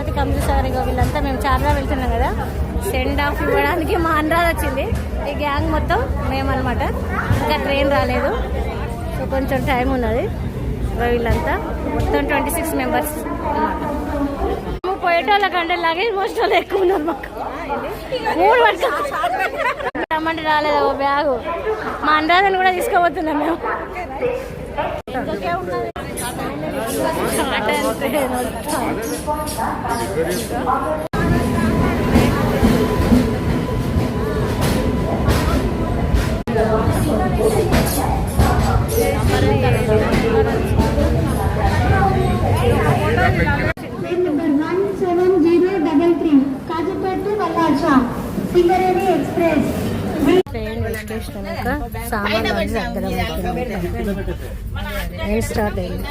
జ్యోతి కమలేశ్వరి వీళ్ళంతా మేము చార్మినార్ వెళ్తున్నాం కదా, సెండ్ ఆఫ్ ఇవ్వడానికి మా అనురాధ వచ్చింది. ఈ గ్యాంగ్ మొత్తం మేమన్నమాట. ఇంకా ట్రైన్ రాలేదు, సో కొంచెం టైం ఉన్నది. వీళ్ళంతా మొత్తం 26 మెంబర్స్ అన్నమాట. పోయేటోళ్ళ కంటే లగేజ్ మోస్ట్ వాళ్ళు ఎక్కువ ఉన్నారు. మాకు 3 పట్టుకు రమ్మంటే రాలేదు ఓ బ్యాగు. మా అనురాధను కూడా తీసుకోబోతున్నాం మేము. సామాన్ దగ్గర స్టార్ట్ అయింది.